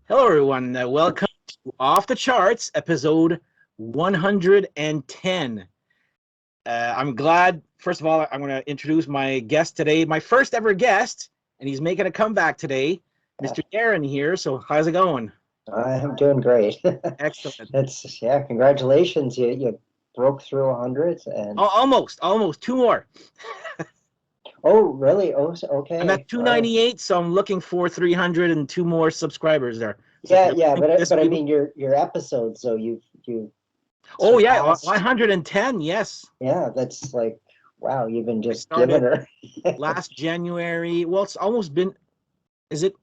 Hello, everyone. Welcome to Off the Charts, episode 110. I'm glad, first of all, I'm going to introduce my guest today, my first ever guest, and he's making a comeback today, Mr. Darren here. So, how's it going? I'm doing great. Excellent. Congratulations. You broke through 100 and Almost. Two more. oh, really? Oh, I'm okay. at All right. 298, so I'm looking for 300 and two more subscribers there. So, Yeah, this but I will be. mean your episodes. So you Oh, yeah, surpassed. 110. Yes. Yeah, that's like wow. You've been I just giving started her. last January. Well, it's almost been. Is it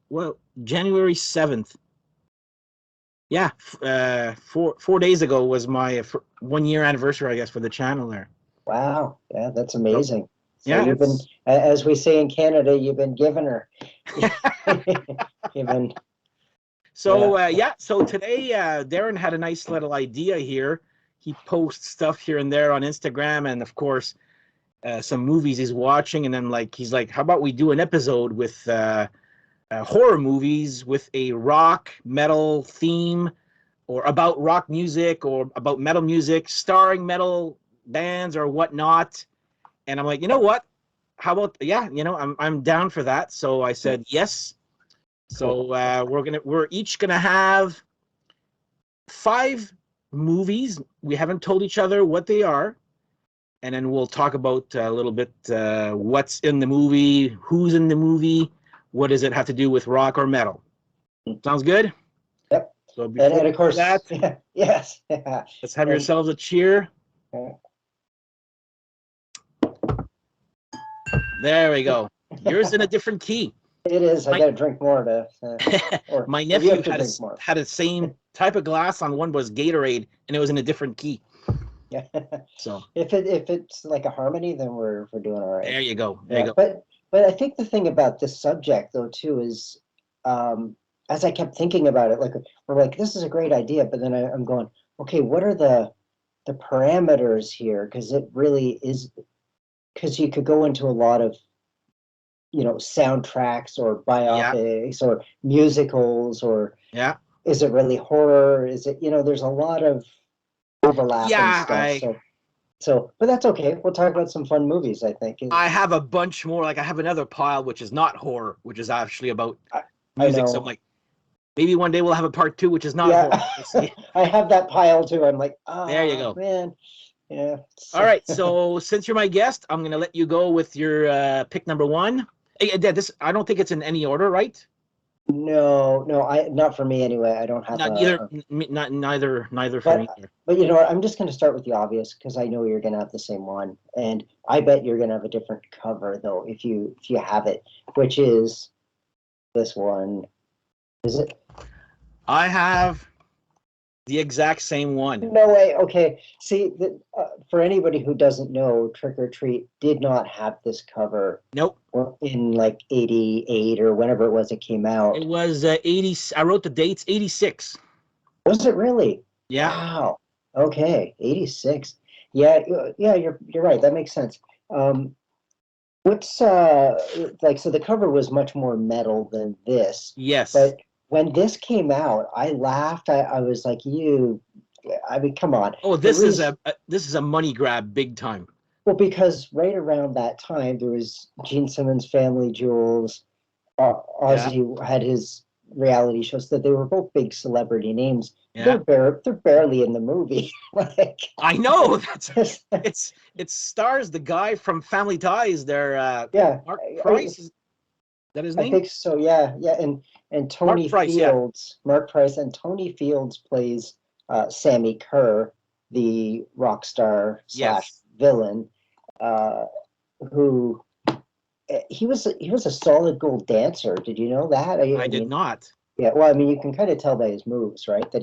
January 7th? Yeah, 4 days ago was my 1 year anniversary, I guess, for the channel there. Wow. Yeah, that's So amazing. So yeah, you've been, it's as we say in Canada, you've been giving her. You've been, yeah. so today Darren had a nice little idea here. He posts stuff here and there on Instagram, and of course some movies he's watching, and then he's like, how about we do an episode with horror movies with a rock metal theme, or about rock music, or about metal music starring metal bands or whatnot. And I'm like, you know what? How about, yeah, I'm down for that. So I said yes. Cool. So we're each gonna have 5 movies. We haven't told each other what they are, and then we'll talk about a little bit what's in the movie, who's in the movie, what does it have to do with rock or metal. Sounds good. Yep. So And, before and we of do that, course, yeah, yes. Yeah. let's have And yourselves a cheer. uh, There we go. Yours in a different key. it is. I My got to drink more my or you nephew have to drink more. had the same type of glass. On one was Gatorade, and it was in a different key. Yeah. So If it's like a harmony, then we're doing all right. there you go. There you Yeah. go. But I think the thing about this subject though too is, as I kept thinking about it, like we're like this is a great idea, but then I'm going, okay, what are the parameters here? Because it really is because you could go into a lot of soundtracks or Yeah, biopics or musicals or yeah, is it really horror? Is it, there's a lot of overlap and yeah. stuff. But that's okay. We'll talk about some fun movies, I think. I have a bunch more. Like I have another pile which is not horror, which is actually about I, I music. So I'm know. like, maybe one day we'll have a part 2, which is not Yeah, horror. We'll see. I have that pile too. I'm like, There you oh go. man. Yeah. All right. So since you're my guest, I'm gonna let you go with your pick number one. Hey, this I don't think it's in any order, right? No, I not for me anyway. I don't have Not neither, not neither for me but either. you know what? I'm just going to start with the obvious because I know you're going to have the same one, and I bet you're going to have a different cover though if you have it, which is this one. Is it? I have the exact same one. No way. Okay. See, for anybody who doesn't know, Trick or Treat did not have this cover Nope. in like '88 or whenever it was it came It out. was 80. I wrote the dates, 86. Was it really? Yeah. Wow. Okay. '86. Yeah. Yeah. You're right. That makes sense. Um, what's like? So the cover was much more metal than this, Yes. but when this came out, I laughed. I was like, you. I mean, come on. Oh, The this is reason. this is a money grab big time. Well, because right around that time there was Gene Simmons' Family Jewels. Yeah. Ozzy had his reality shows that they were both big celebrity names. Yeah. They're barely in the movie. Like I know. It stars the guy from Family Ties there, yeah, Mark Price. Is that his I name? think so. Yeah, and Mark Tony Price, yeah. Fields, Mark Price, and Tony Fields plays Sammy Kerr, the rock star slash Yes. villain, uh, who he was a solid gold dancer. Did you know that? I I did mean, not. yeah. Well, I mean, you can kind of tell by his moves, right? That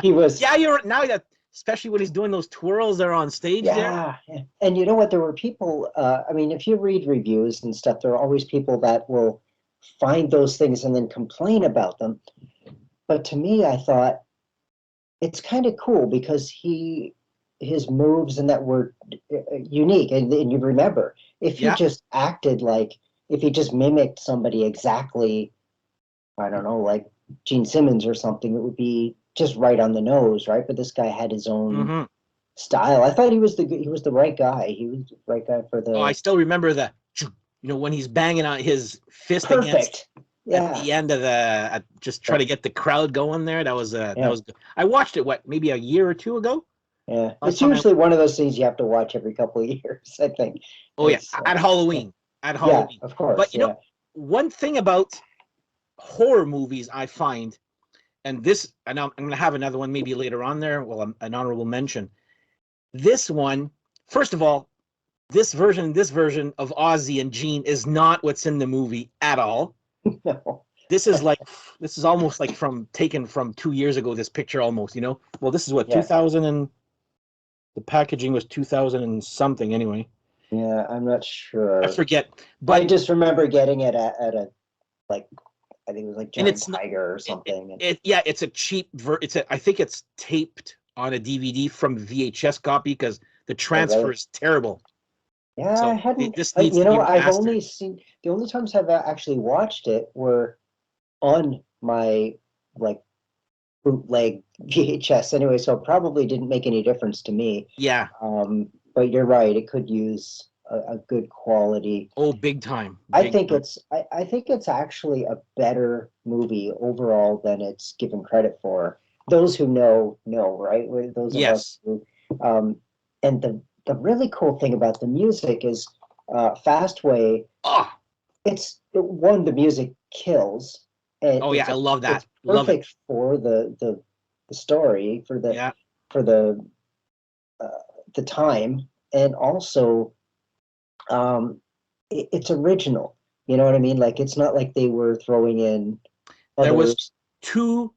he was. Yeah, you're now that, especially when he's doing those twirls there on stage there. Yeah. And you know what? There were people. I mean, if you read reviews and stuff, there are always people that will find those things and then complain about them. But to me, I thought it's kind of cool because his moves and that were unique. And you remember, if he Yeah. just acted like, if he just mimicked somebody exactly I don't know, like Gene Simmons or something, it would be just right on the nose, right? But this guy had his own Hmm. style. I thought he was the right guy. He was the right guy for Oh, I the still remember when he's banging on his fist against perfect. at Yeah, the end of just try to get the crowd going there. That was yeah, good. I watched it maybe a year or two ago. yeah. Last It's time I usually one of those things you have to watch every couple of years, I think. Oh yeah, It's at yeah, Halloween. At yeah, Halloween. of But course, yeah. one thing about horror movies I find, and this, and I'm going to have another one maybe later on there. Well, an honorable mention. This one, first of all, this version of Ozzy and Gene is not what's in the movie at all. No. This is almost like taken from 2 years ago. This picture almost, Well, this is what Yeah, 2000 and the packaging was 2000 and something anyway. yeah. I'm not I sure. forget, I but just remember getting it at a like I think it was like and Giant it's not Tiger or something. And yeah, it's a cheap I think it's taped on a DVD from VHS copy because the oh, transfer really? is terrible. Yeah, I So hadn't. this needs You to be know, I've remastered. only seen the only times I've actually watched it were on my like bootleg VHS anyway, so it probably didn't make any difference to me. Yeah. But you're right, it could use a good quality. Oh, big time. I Big think time. I think it's actually a better movie overall than it's given credit for. Those who know, right? Those of us Yes. who, and the really cool thing about the music is Fastway. Oh, It's one, the music kills, and oh yeah, I love that. it's Love it. perfect for the story Yeah. for uh, the time, and also it's original. You know what I mean? Like it's not like they were throwing in There was others. two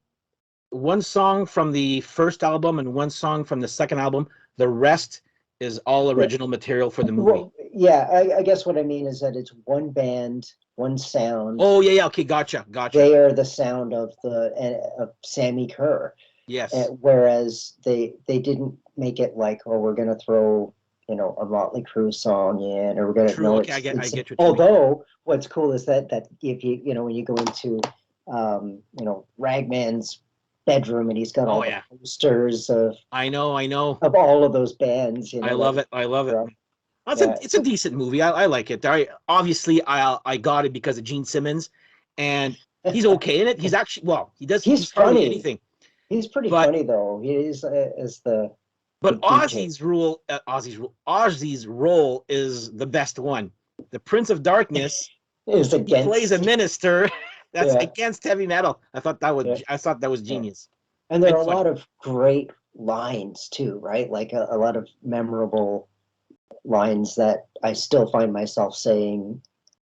one song from the first album and one song from the second album. The rest is all Yeah. original material for the movie. Well, yeah, I guess what I mean is that it's one band, one sound. Oh yeah, yeah. Okay, gotcha. They are the sound of of Sammy Kerr. Yes. Whereas they didn't make it like, oh, we're gonna throw a Motley Crue song in, or we're gonna True. no, Okay, I it's get what you mean. although what's cool is that if when you go into Ragman's bedroom and he's got Oh all the yeah. posters I know. of all of those bands, I that love it. I love it. from. Yeah, It's a decent movie. I like it. Obviously I got it because of Gene Simmons, and he's okay in it. He's actually he's he's hardly funny. anything. He's pretty But funny though. He is as the but DJ. Ozzy's role is the best one. The Prince of Darkness, Is he plays a against. minister that's Yeah, against heavy metal. yeah, I thought that was yeah. genius And there and are a funny. lot of great lines too, right? Like a lot of memorable lines that I still find myself saying,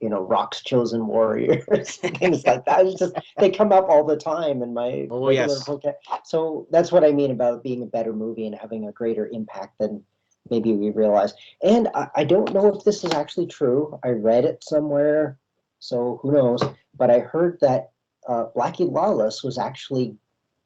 Rock's Chosen Warriors, things like that. It's just they come up all the time in my Oh regular yes. vocab. So that's what I mean about being a better movie and having a greater impact than maybe we realize. And I don't know if this is actually true. I read it somewhere, so who knows? But I heard that Blackie Lawless was actually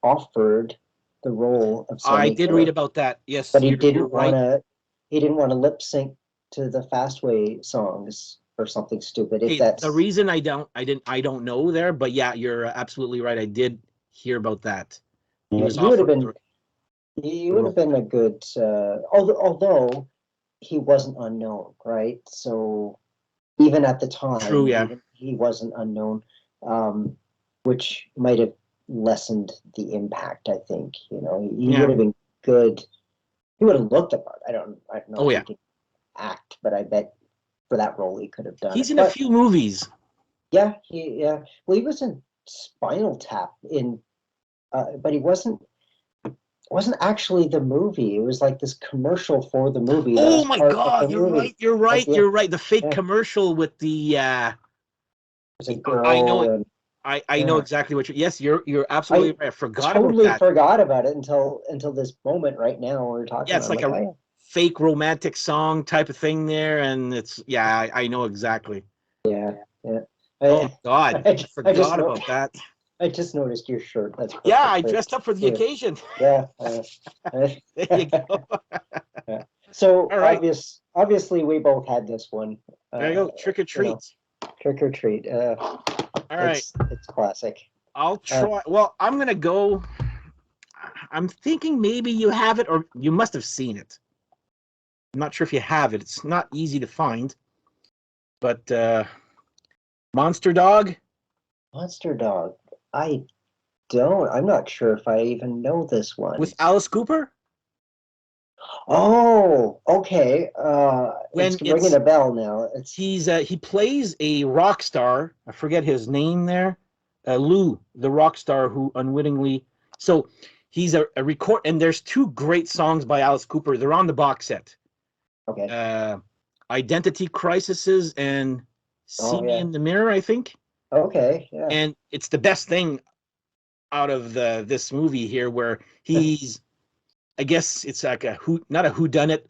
offered the role of I Sammy did read Kerr, about that. Yes, but you're right. he didn't want to lip sync to the Fastway songs or something stupid. If Okay, the that's reason I don't know there, but yeah, you're absolutely right. I did hear about that. He yeah, was offered the he would have role. been a good although he wasn't unknown, right? So even at the True, time, yeah. he wasn't unknown, um, which might have lessened the impact. I think he would Yeah. have been good. He would have looked the part. I don't know Oh if he yeah. could act, but I bet for that role he could have done He's it. in a But few movies. yeah. Well, he was in Spinal Tap but he wasn't actually the movie. It was like this commercial for the movie that Oh was my part of the God, you're movie. right. You're At right. the end, You're right. The fake yeah, commercial with there's a I know girl, it. and I know yeah, exactly what you're absolutely I right. I forgot about totally that. forgot about it until this moment right now. We're Yeah, talking. it's I'm like like, a oh fake romantic song type of thing there, and I know exactly. yeah, yeah, Oh my yeah. God, I I just forgot know. about that. I just noticed your shirt. That's Yeah, perfect I for dressed up for the you. occasion. Yeah. There you go. Yeah. So All right, obviously we both had this one. there you Uh, go. Trick or you know, treat. trick or treat. All right. It's classic. I'll try. Well, I'm gonna go. I'm thinking maybe you have it, or you must have seen it. I'm not sure if you have it. It's not easy to find. But Monster Dog Monster Dog. I don't. I'm not sure if I even know this one. with Alice Cooper. Oh, okay. When It's ringing a bell now. he plays a rock star. I forget his name there. Lou, the rock star who unwittingly. So he's a record, and there's two great songs by Alice Cooper. They're on the box set. Okay. Identity Crises and See Me yeah. in the Mirror, I think. Okay. Yeah. And it's the best thing out of this movie here, where he's, I guess it's like not a whodunit,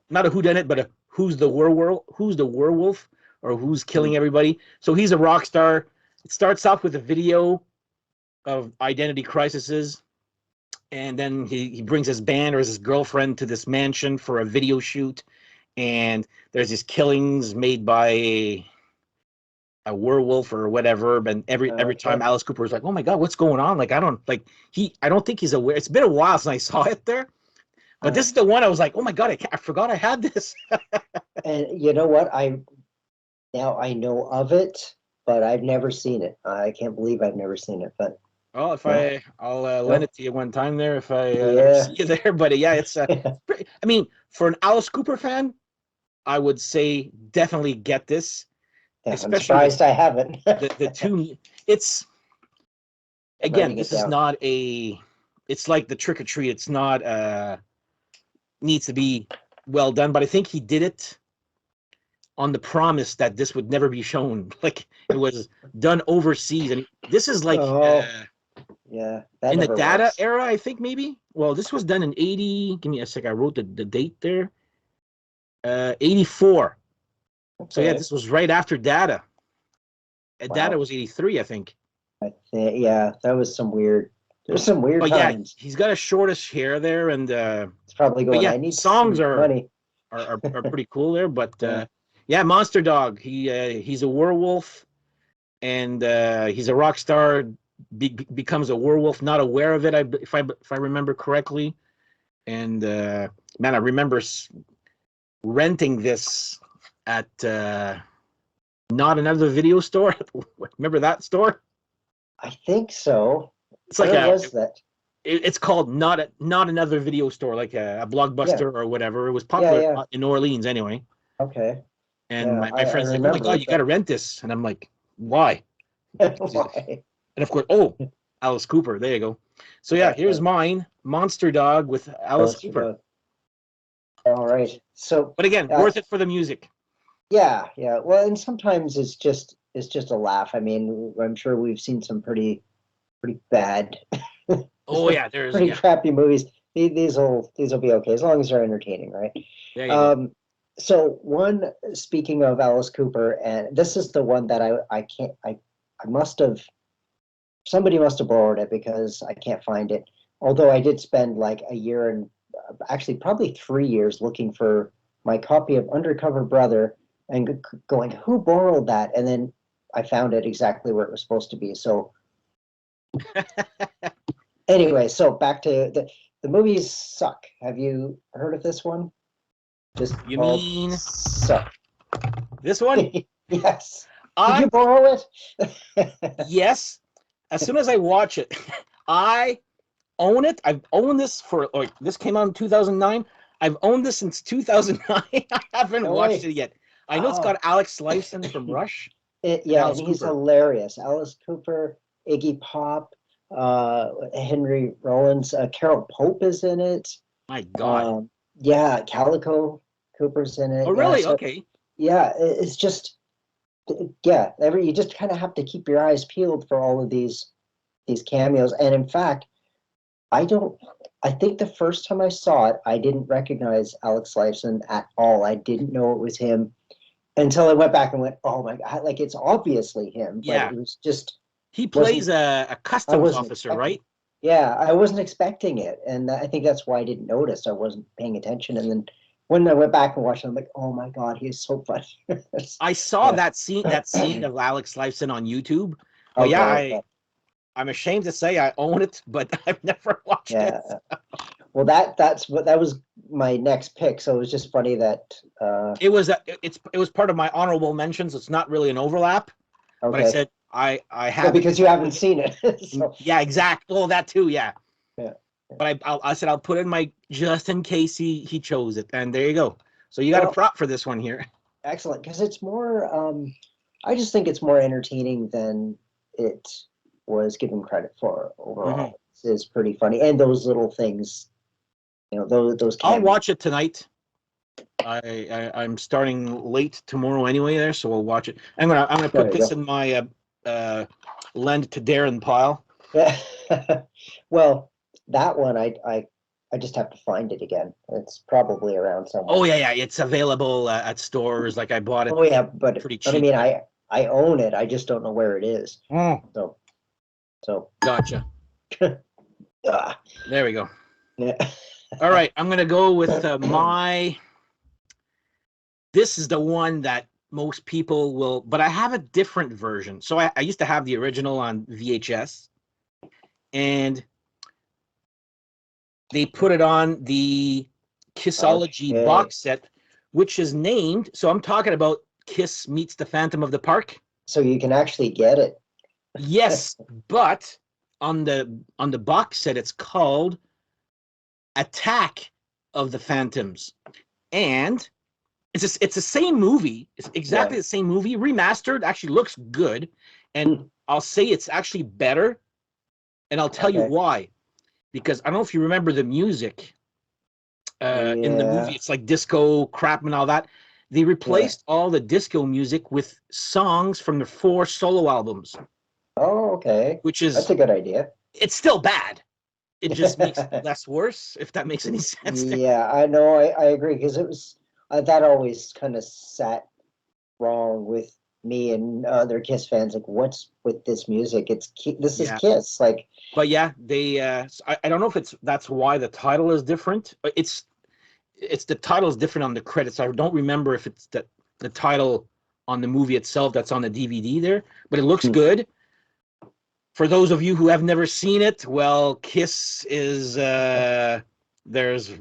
not a whodunit, but a who's the werewolf, or who's killing everybody. So he's a rock star. It starts off with a video of Identity Crises, and then he brings his band or his girlfriend to this mansion for a video shoot, and there's these killings made by a werewolf or whatever. And every time Alice Cooper is like, "Oh my God, what's going on?" Like I don't think he's aware. It's been a while since I saw it there, but this is the one I was like, "Oh my God, I forgot I had this." And you know what? Now I know of it, but I've never seen it. I can't believe I've never seen it. But Well, I'll lend it to you one time there if I see you there. But yeah, it's pretty, I mean, for an Alice Cooper fan, I would say definitely get this. Yeah, Especially I'm surprised I haven't. the two. It's again, this is not it's like the Trick or Treat. It's not needs to be well done, but I think he did it on the promise that this would never be shown. Like it was done overseas, and this is like yeah, in the Data era, I think maybe. Well, this was done in 80. Give me a sec. I wrote the date there. 84. Okay. So yeah, this was right after Data. Data was 83, I think. Yeah, that was some weird. There's some weird times. Yeah, he's got a shortish hair there, and it's probably going. Yeah, I need songs money. are pretty cool there, but yeah, Monster Dog. He's a werewolf, and he's a rock star. Becomes a werewolf, not aware of it. If I remember correctly, and man, I remember renting this at Not Another Video Store. Remember that store? I think so. It's like it's called Not Another Video Store, like a Blockbuster or whatever. It was popular in New Orleans anyway. Okay. And my friend's like, "Oh my God, you got to rent this," and I'm like, "Why?" Why? And of course, Alice Cooper. There you go. So yeah, here's mine, Monster Dog with Alice Cooper. All right. So, but again, worth it for the music. Yeah. Well, and sometimes it's just a laugh. I mean, I'm sure we've seen some pretty bad. Oh yeah, there's pretty crappy movies. These will be okay as long as they're entertaining, right? Yeah. So speaking of Alice Cooper, and this is the one that I can't. I must have. Somebody must have borrowed it because I can't find it. Although I did spend like a year and actually probably 3 years looking for my copy of Undercover Brother and going, who borrowed that? And then I found it exactly where it was supposed to be. So anyway, back to the movies suck. Have you heard of this one? You mean Suck? This one? Yes. Did you borrow it? Yes. As soon as I watch it, I own it. I've owned this this came out in 2009. I've owned this since 2009. I haven't watched it yet. I know it's got Alex Lifeson from Rush. And he's hilarious. Alice Cooper, Iggy Pop, Henry Rollins, Carol Pope is in it. My God. Calico Cooper's in it. Oh, really? Okay. Yeah, it's just you just kind of have to keep your eyes peeled for all of these cameos. And in fact, I think the first time I saw it, I didn't recognize Alex Lifeson at all. I didn't know it was him until I went back and went, oh my God, like it's obviously him. But it was just. He plays a customs officer, right? Yeah, I wasn't expecting it. And I think that's why I didn't notice. I wasn't paying attention. And then when I went back and watched it, I'm like, oh my God, he is so funny. I saw that scene of Alex Lifeson on YouTube. But yeah, Okay. I'm ashamed to say I own it, but I've never watched it. Yeah. Well, that was my next pick. So it was just funny that It was part of my honorable mentions. It's not really an overlap, but I okay. said I Well, have it. because you haven't seen it. So Yeah, exactly. Well, that too. Yeah. yeah. But I said I'll put in my just in case he chose it, and there you go. So you got a Well, prop for this one here. excellent. Because it's more I just think it's more entertaining than it was given credit for Mhm. overall. It's pretty funny. And those little things, those I'll cameos. watch it tonight. I'm starting late tomorrow anyway there, so we'll watch it. I'm gonna There put you this go. in my lend to Darren pile. Yeah. Well, that one I just have to find it again. It's probably around Oh somewhere. yeah, it's available at stores. Like I bought it Oh yeah, but pretty I cheap mean there. I own it. I just don't know where it is. Oh, So gotcha. ah, There we go. yeah. All right, I'm gonna go with my. This is the one that most people will, but I have a different version. So I used to have the original on VHS, and they put it on the Kissology Okay. box set, which is named. So I'm talking about Kiss Meets the Phantom of the Park. So you can actually get it. Yes, but on the box set, it's called Attack of the Phantoms, and it's the same movie. It's Yeah. exactly the same movie, remastered. Actually, looks good, and Hmm. I'll say it's actually better, and I'll tell you Okay. why. Because I don't know if you remember the music in the movie. Yeah. It's like disco crap and all that. They Yeah. replaced all the disco music with songs from the 4 solo albums, Oh, okay. which That's is a good idea. it's still bad. It just makes it less worse, if that makes any sense. Yeah, I know. I agree because it was that always kind of sat wrong with me and other Kiss fans. Like, what's with this music? This is Yeah, Kiss. Like, but yeah, they. I don't know if that's why the title is different. It's the title is different on the credits. I don't remember if it's the title on the movie itself that's on the DVD there, but it looks hmm, good. For those of you who have never seen it, well, Kiss is there's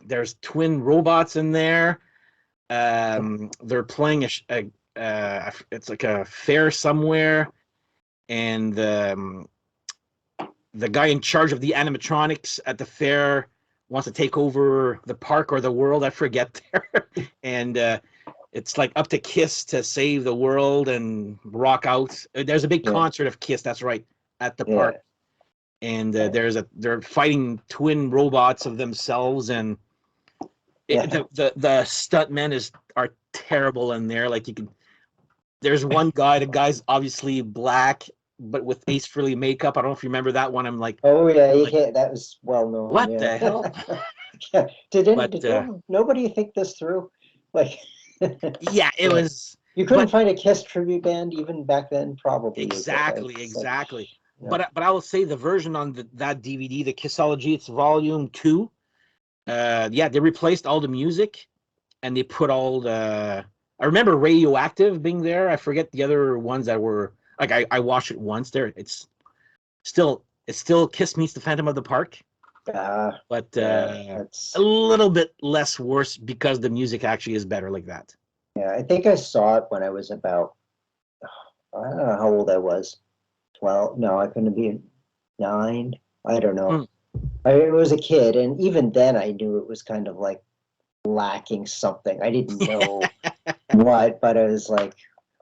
there's twin robots in there. They're playing it's like a fair somewhere, and the guy in charge of the animatronics at the fair wants to take over the park or the world. I forget there, and it's like up to Kiss to save the world and rock out. There's a big yeah, concert of Kiss. That's right, at the park, yeah, and right, they're fighting twin robots of themselves, and yeah. the stuntmen are terrible in there. Like you can, there's one guy. The guy's obviously black, but with Ace Frehley makeup. I don't know if you remember that one. Oh yeah, I'm you like, can't. That was well known. what Yeah. the hell? Yeah. But Nobody think this through? Like, yeah, it yeah. was. You couldn't But find a Kiss tribute band even back then. Probably you could. Like, exactly, it's like, exactly. yeah. But I will say the version on that DVD, the Kissology, it's Volume 2. Yeah, they replaced all the music and they put all the. I remember Radioactive being there. I forget the other ones that were like I watched it once. There, it's still Kiss Meets the Phantom of the Park, but Yeah. a That's little bit less worse because the music actually is better like that. yeah. I think I saw it when I was about. I don't know how old I was. 12. No, I couldn't be 9. I don't know. Mm. I was a kid, and even then, I knew it was kind of like lacking something. I didn't know what, but I was like,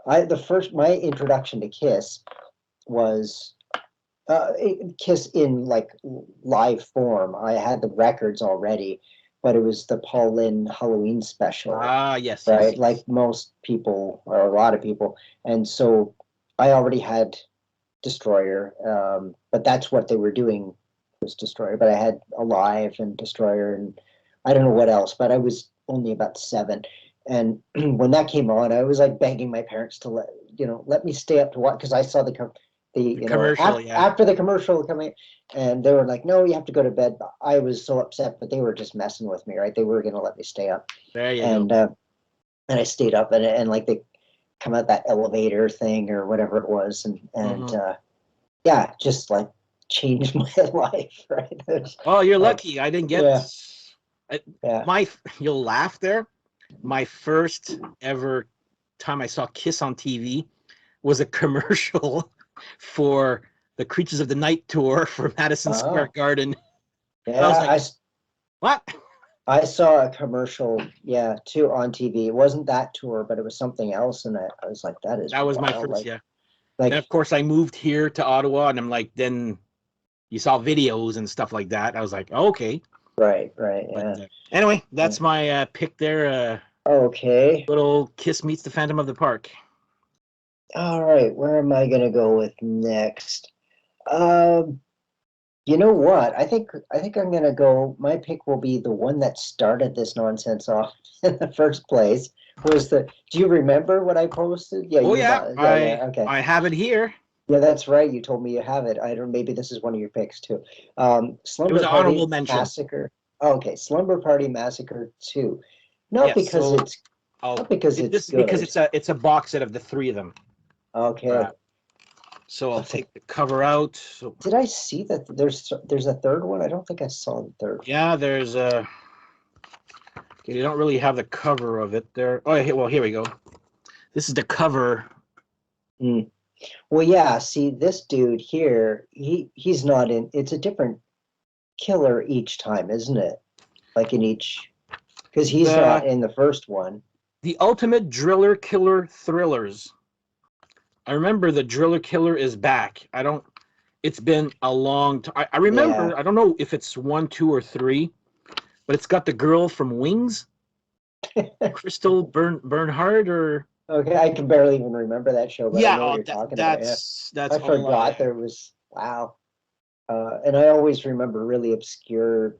my introduction to Kiss was Kiss in like live form. I had the records already, but it was the Paul Lynde Halloween special, Ah, yes, yes, right? yes. Like most people or a lot of people, and so I already had Destroyer, but that's what they were doing was Destroyer. But I had Alive and Destroyer, and I don't know what else. But I was only about 7, and when that came on, I was like begging my parents to let me stay up to watch because I saw the The commercial, yeah. after the commercial coming, and they were like, "No, you have to go to bed." I was so upset, but they were just messing with me, right? They were gonna let me stay up, There you go. and I stayed up, and like come out that elevator thing or whatever it was, and Mhm. yeah, just like changed my life, right? Oh, you're Like, lucky. I didn't get yeah, I, yeah. my. You'll laugh there. My first ever time I saw Kiss on TV was a commercial for the Creatures of the Night tour for Madison Square Oh, Garden. I was yeah. like, what? I saw a commercial, yeah, too, on TV. It wasn't that tour, but it was something else, and I was like, that is That was my wild. first, yeah. Then Like, of course I moved here to Ottawa, and I'm like, then you saw videos and stuff like that. I was like, oh, okay. right, But yeah. anyway, Yeah. that's my pick there. Okay. Little Kiss meets the Phantom of the Park. All right. Where am I gonna go with next? Um, you know what? I think I'm gonna go. My pick will be the one that started this nonsense off in the first place. Was the? Do you remember what I posted? Yeah, Oh you yeah, about. Yeah, I yeah. Okay. I have it here. Yeah, that's right. You told me you have it. I don't. Maybe this is one of your picks too. It was Slumber an honorable Party mention. Massacre. Oh, okay, Slumber Party Massacre 2. Not Yes, because so it's I'll not because it's this is because good. it's a box set of the three of them. Okay. So I'll Okay. take the cover out. So Did I see that there's a third one? I don't think I saw the third yeah, there's a. Okay, you don't really have the cover of it there. Oh, well, here we go. This is the cover. one. Well, yeah, see this dude here, he's not in it's a different killer each time, isn't it? Like in each because he's not The in the first one. the Ultimate Driller Killer Thrillers. I remember the Driller Killer is back. I don't. It's been a long time. I Yeah. remember. I don't know if it's one, two, or three, but it's got the girl from Wings, Crystal Bernhard, or Okay, I can barely even remember that show, but I yeah. know what Oh, you're talking about. Yeah. that's I all I. forgot there was wow. And I always remember really obscure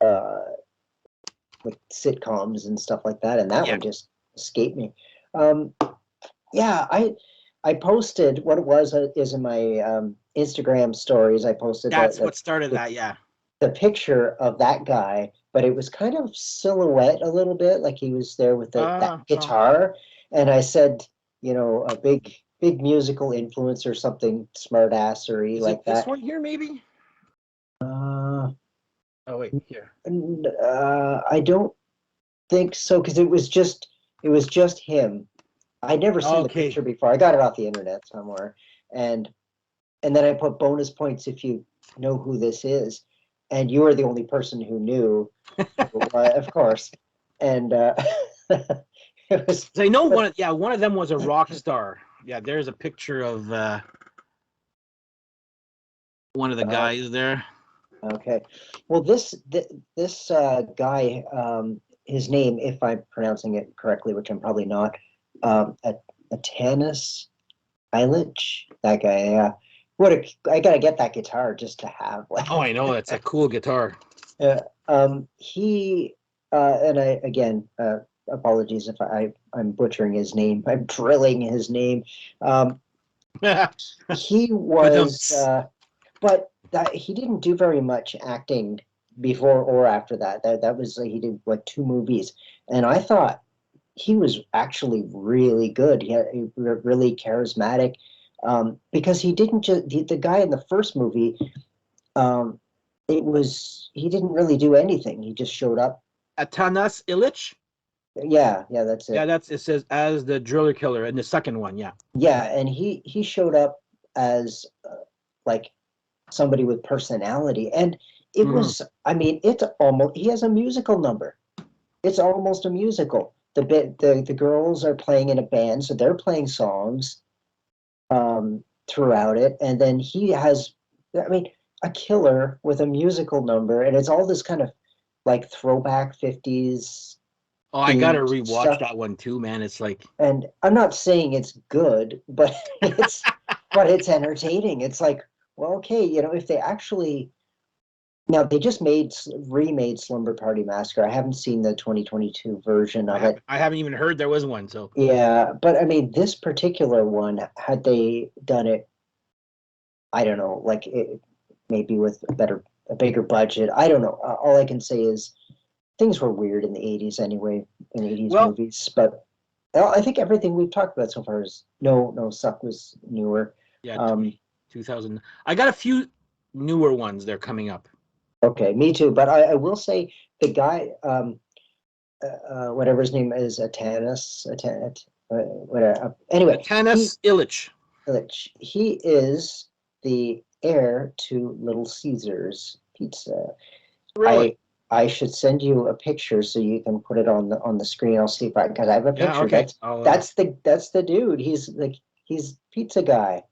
uh like sitcoms and stuff like that, and that Yeah, one just escaped me. Um, yeah, I posted what it was is in my Instagram stories. I posted that's what started the that. Yeah. the picture of that guy, but it was kind of silhouette a little bit, like he was there with that Oh, guitar. And I said, a big musical influence or something smartassery is it like this that. one here? Maybe. Uh, Oh wait, here. I don't think so because it was just him. I'd never seen the Okay. picture before. I got it off the internet somewhere, and and then I put bonus points if you know who this is, and you were the only person who knew, of course, and it was. I know But yeah, one of them was a rock star. Yeah, there's a picture of one of the uh, guys there. okay, well, this guy, his name, if I'm pronouncing it correctly, which I'm probably not, Atanis Illich, that guy. Yeah, I gotta get that guitar just to have like. Oh, I know. That's a cool guitar. Yeah. He and I again, apologies if I'm butchering his name. I'm drilling his name. Um, But he was, but that he didn't do very much acting before or after that. That was he did like two movies, and I thought he was actually really good. He really charismatic, because he didn't just the guy in the first movie. Um, he didn't really do anything. He just showed up. Atanas Illich. Yeah, that's Yeah, it. that's it says as the driller killer in the second one. Yeah. Yeah, and he showed up as like somebody with personality, and it Mhm. was. I mean, it's almost he has a musical number. It's almost a musical. The girls are playing in a band, so they're playing songs throughout it, and then he has. I mean, a killer with a musical number, and it's all this kind of like throwback 50s Oh, I gotta themed rewatch stuff. that one too, man. It's like And I'm not saying it's good, but it's entertaining. It's like, well, okay, if they actually now they just remade Slumber Party Massacre. I haven't seen the 2022 version of it. I haven't even heard there was one. So Yeah, but I mean, this particular one, had they done it, I don't know, like maybe with a bigger budget. I don't know. All I can say is things were weird in the 80s anyway, in 80s well, movies, but Well, I think everything we've talked about so far is no. Suck was newer. Yeah, 2000. I got a few newer ones. They're coming up. Okay, me too. But I will say the guy, whatever his name is, whatever. Anyway, Tanis Illich. he is the heir to Little Caesars Pizza. Really? I should send you a picture so you can put it on the screen. I'll see if I because I have a Yeah. picture. Okay. That's the dude. He's pizza guy.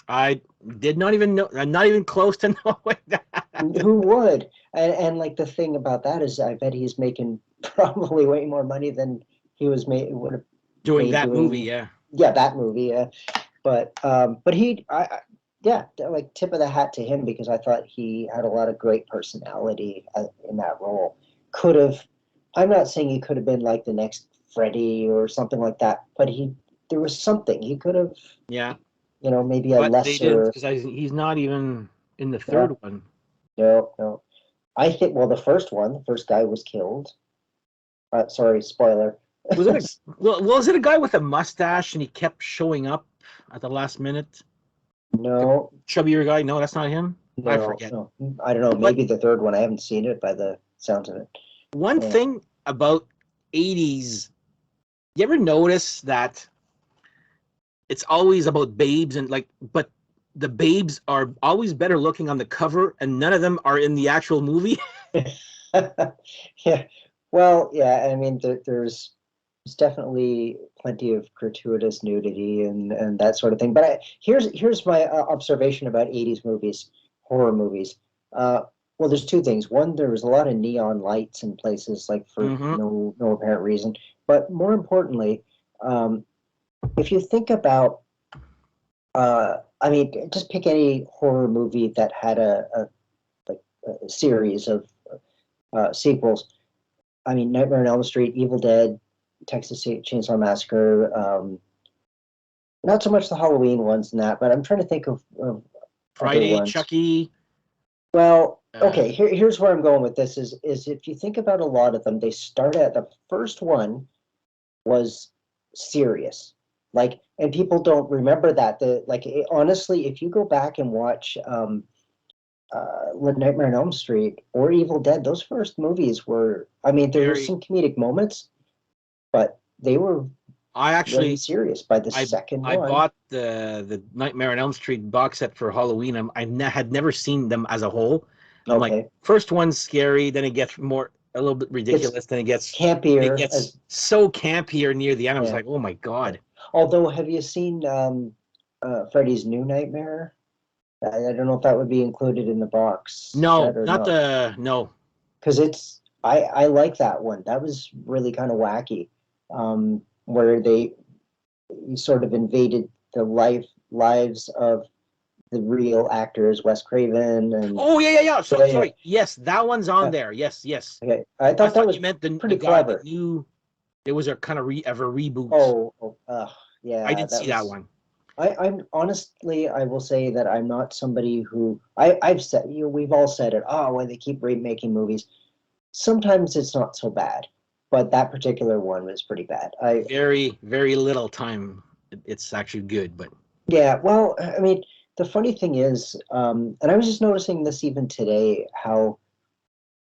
I did not even know. I'm not even close to knowing that. Who would? And like the thing about that is, I bet he's making probably way more money than he was made would have Doing made that doing. movie, yeah. Yeah, that movie. Yeah, but yeah, like tip of the hat to him because I thought he had a lot of great personality in that role. Could have, I'm not saying he could have been like the next Freddy or something like that, but there was something he could have. Yeah. Maybe a But they didn't lesser. because he's not even in the Yeah, third one. no. I think well, the first guy was killed. Sorry, spoiler. Was it a guy with a mustache and he kept showing up at the last minute? No, Chubbier guy? No, that's not him. I forget. no. I don't know. But Maybe the third one. I haven't seen it by the sounds of it. one Yeah. thing about 80s, you ever notice that it's always about babes and but the babes are always better looking on the cover and none of them are in the actual movie? Yeah. Well, yeah. I mean, there's definitely plenty of gratuitous nudity and that sort of thing. But here's my observation about '80s movies, horror movies. Well, there's two things. One, there was a lot of neon lights in places like for Mm-hmm. no apparent reason. But more importantly, um, if you think about, I mean, just pick any horror movie that had a series of sequels. I mean, Nightmare on Elm Street, Evil Dead, Texas Chainsaw Massacre. Not so much the Halloween ones and that, but I'm trying to think of other Friday, ones. Chucky. Well, okay, here's where I'm going with this is if you think about a lot of them, they start at the first one was serious. Like, and people don't remember that. Honestly, if you go back and watch Nightmare on Elm Street or Evil Dead, those first movies were, I mean, there were some comedic moments, but they were very serious by the second one. I bought the Nightmare on Elm Street box set for Halloween. Had never seen them as a whole. I'm like, first one's scary, then it gets a little bit ridiculous, then it gets campier. It gets so campier near the end. I was like, oh my god. Although, have you seen Freddy's New Nightmare? I don't know if that would be included in the box. No, no. Because I like that one. That was really kind of wacky, where you sort of invaded the lives of the real actors, Wes Craven and. Oh yeah. Sorry. Yes, that one's on there. Yes. Okay, I thought that was you meant pretty guy clever. that knew there was a kind of a reboot. Yeah. I didn't see that one. I'm honestly, I will say that I'm not somebody who I've said, we've all said it. Oh, when they keep remaking movies, sometimes it's not so bad, but that particular one was pretty bad. Very, very little time. It's actually good, but yeah. Well, I mean, the funny thing is, and I was just noticing this even today, how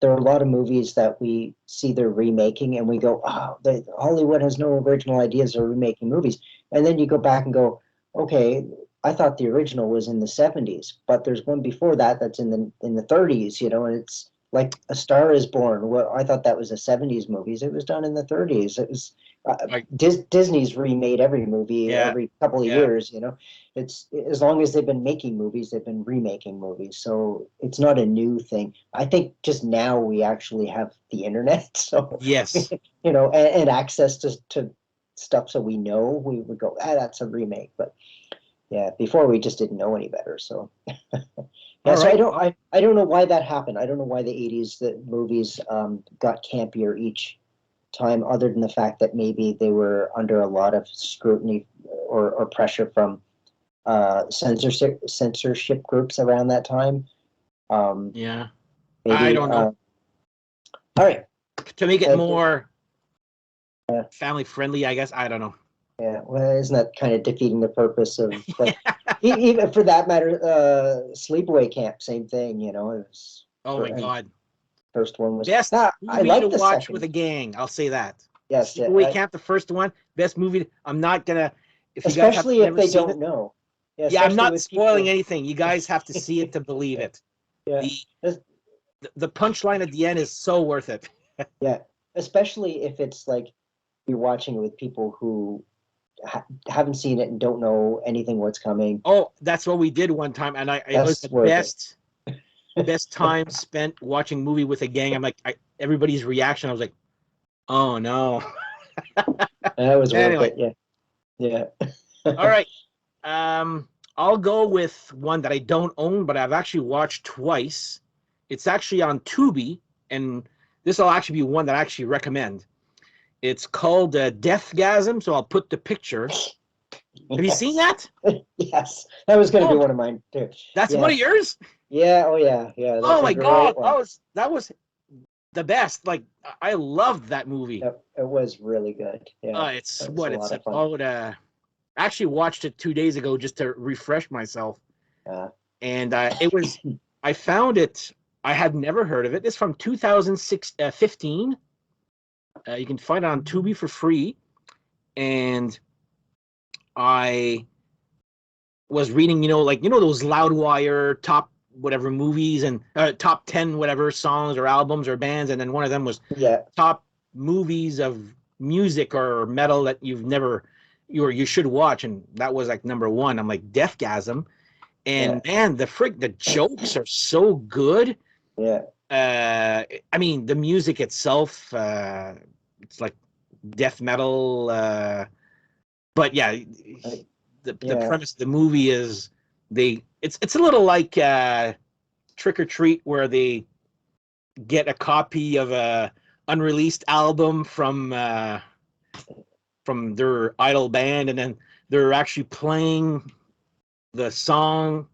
there are a lot of movies that we see they're remaking, and we go, "Oh, Hollywood has no original ideas; they're remaking movies." And then you go back and go, "Okay, I thought the original was in the '70s, but there's one before that that's in the '30s." And it's like A Star Is Born. Well, I thought that was a '70s movie. It was done in the '30s. It was Disney's remade every movie every couple of years. It's as long as they've been making movies, they've been remaking movies. So it's not a new thing. I think just now we actually have the internet, so yes, and access to stuff, so we know we would go, that's a remake. But yeah, before we just didn't know any better. So yeah, so I don't know why that happened. I don't know why the '80s movies got campier each time, other than the fact that maybe they were under a lot of scrutiny or pressure from censorship groups around that time. Yeah, maybe, I don't know. All right, To make it more family friendly, I guess. I don't know. Yeah, well, isn't that kind of defeating the purpose of like even for that matter, Sleepaway Camp, same thing, you know, it was Oh my and God. first one was Best I movie to like the watch with a second. gang. I'll say that. Yes, yeah, Sleepaway Camp, the first one, best movie. I'm not gonna. If you guys have especially if never they seen it, don't know. Yeah, yeah, I'm especially not with spoiling people. anything. You guys have to see it to believe Yeah, it. yeah, The the punchline at the end is so worth it. yeah. Especially if it's like you're watching it with people who haven't seen it and don't know anything what's coming. Oh, that's what we did one time, and it was That's the worth it. best time spent watching movie with a gang. I'm like, everybody's reaction. I was like, oh no. That was worth Anyway, it. Yeah, yeah. all right. I'll go with one that I don't own, but I've actually watched twice. It's actually on Tubi, and this will actually be one that I actually recommend. It's called Deathgasm, so I'll put the picture. Have you seen Yes. that? Yes, that was going to be Oh, one of mine too. that's one Yeah, of yours? yeah, oh yeah, yeah. Oh That's a my God, great one. that was the best. Like I loved that movie. It was really good. Yeah, It's it was a what it's lot of fun. about. I actually watched it 2 days ago just to refresh myself, Yeah, and it was. I found it. I had never heard of it. It's from 2015. You can find it on Tubi for free, and I was reading, like those Loudwire top whatever movies and top 10 whatever songs or albums or bands, and then one of them was yeah, top movies of music or metal that you should watch, and that was like number one. I'm like Deathgasm, yeah, and man, the jokes are so good. yeah. I mean, the music itself, it's like death metal, but yeah, I- the yeah. premise of the movie is it's a little like Trick or Treat, where they get a copy of a unreleased album from their idol band, and then they're actually playing the song,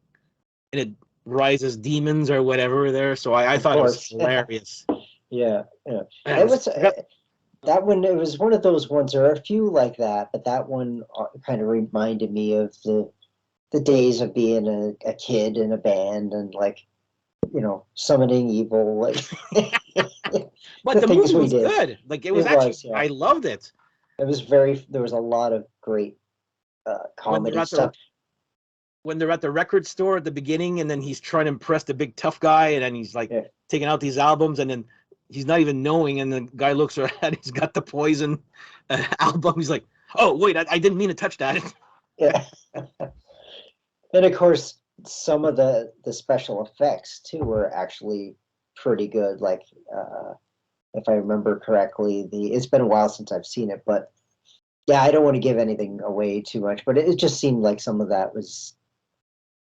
and it rises demons or whatever there. So I Of thought it was course. hilarious. Yeah, yeah. And It was forgot. that one. It was one of those ones. There are a few like that, but that one kind of reminded me of the days of being a kid in a band and like summoning evil, like But the the things movie we was did. good. Like it was It actually, was, yeah. I loved it. It was very. There was a lot of great when they're comedy at the stuff. when they're at the record store at the beginning, and then he's trying to impress the big tough guy, and then he's like Yeah, taking out these albums, and then he's not even knowing, and the guy looks around, he's got the Poison album. He's like, oh wait, I didn't mean to touch that. yeah. And of course, some of the special effects too were actually pretty good. Like, if I remember correctly, it's been a while since I've seen it, but yeah, I don't want to give anything away too much, but it just seemed like some of that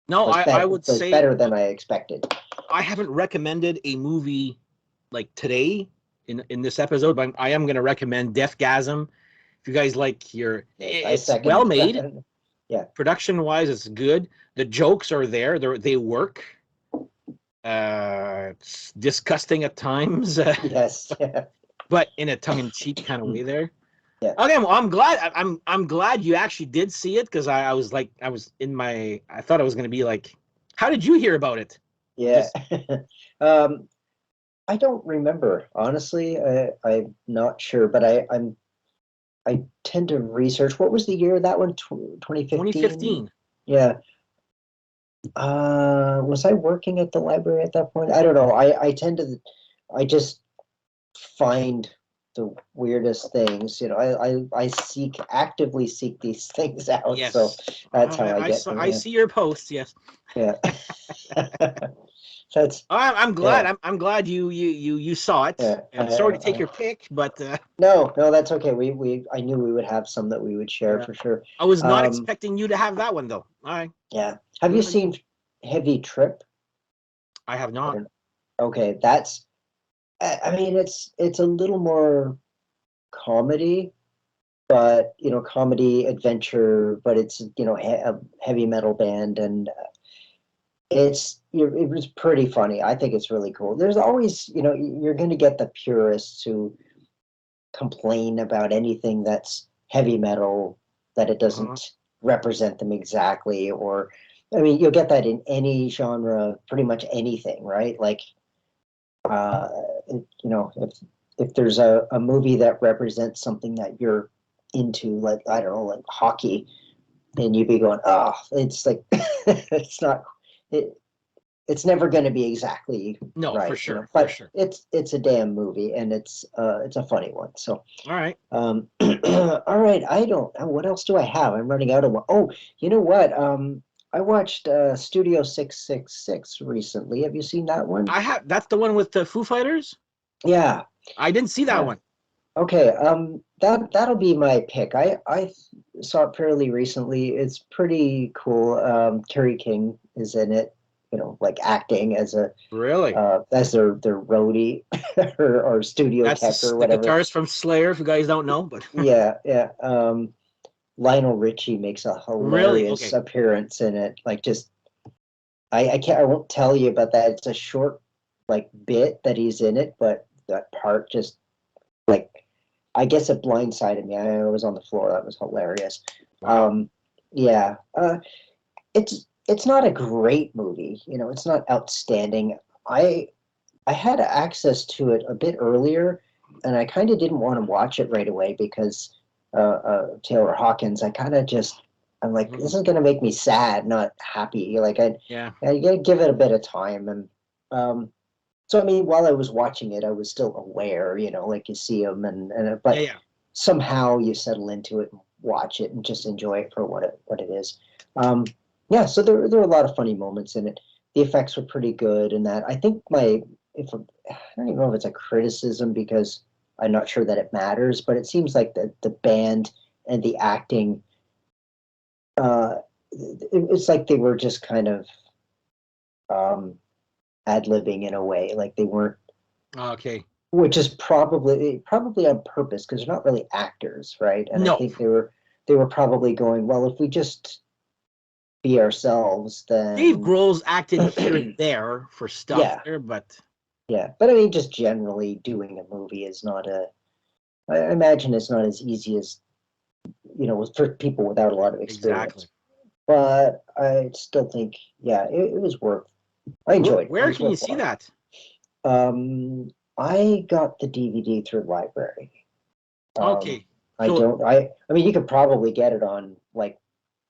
No, I would was say better than I expected. I haven't recommended a movie like today in this episode, but I am going to recommend Deathgasm. If you guys like I it's well second made. that. Yeah. Production wise, it's good. The jokes are there. They work. It's disgusting at times, Yes. Yeah. but in a tongue-in-cheek kind of way there. Yeah. Okay, well, I'm glad you actually did see it, because I was like, I thought I was going to be like, how did you hear about it? Yeah. Just um, I don't remember honestly. I'm not sure, but I tend to research. What was the year of that one? 2015. 2015. Yeah. Was I working at the library at that point? I don't know. I just find the weirdest things. I actively seek these things out. So Yes, that's how I get them. I see your posts. Yes, Yeah. That's I'm glad. yeah, I'm glad you saw it. yeah. And sorry to take your pick, but No, that's okay. I knew we would have some that we would share yeah, for sure. I was not Um, expecting you to have that one though. All right, yeah. Have you seen Heavy Trip? I have I not. don't know. Okay, that's. I mean, it's a little more comedy, but comedy adventure. But it's a heavy metal band, and it was pretty funny. I think it's really cool. There's always you're going to get the purists who complain about anything that's heavy metal, that it Uh-huh. doesn't represent them exactly. Or, I mean, you'll get that in any genre, pretty much anything, right? Like, uh, if there's a movie that represents something that you're into, like, I don't know, like hockey, and you'd be going, oh, it's like, it's not, it, it's never going to be exactly No, for right, sure, for but sure. it's a damn movie, and it's a funny one. So, All right. all right, I don't, what else do I have? I'm running out of one. Oh, you know what? I watched Studio 666 recently. Have you seen that one? That's the one with the Foo Fighters? Yeah, I didn't see that yeah. one. Okay, that'll be my pick. I saw it fairly recently. It's pretty cool. Kerry King is in it, like acting Really? as their roadie or studio That's tech or the whatever. guitarist from Slayer, if you guys don't know, but Yeah, yeah. Lionel Richie makes a really? hilarious Okay. appearance in it. Like, just I won't tell you about that. It's a short like bit that he's in it, but that part just, like, I guess it blindsided me. I was on the floor. That was hilarious. Wow. Um, yeah, it's not a great movie. It's not outstanding. I I had access to it a bit earlier, and I kind of didn't want to watch it right away because Taylor Hawkins. I'm like, Mhm. this is gonna make me sad, not happy. Like, Yeah. I gotta give it a bit of time, and um, so, I mean, while I was watching it, I was still aware, like you see them, Yeah, but yeah. somehow you settle into it and watch it and just enjoy it for what it is. Um, yeah, so there were a lot of funny moments in it. The effects were pretty good, and that, I think, I don't even know if it's a criticism, because I'm not sure that it matters, but it seems like the band and the acting, it's like they were just kind of um, ad-libbing in a way, like they weren't, Okay. which is probably on purpose, because they're not really actors, right? And I No, think they were probably going, well, if we just be ourselves, Dave then Grohl's acted here and there for stuff yeah, there, but yeah. But I mean, just generally doing a movie is not a. I imagine it's not as easy as, for people without a lot of exactly. experience. But I still think, yeah, it was worth. I enjoyed it. It Where was can you worth see watching. that? Um, I got the DVD through library. Um, Okay. I So don't. I mean, you could probably get it on, like,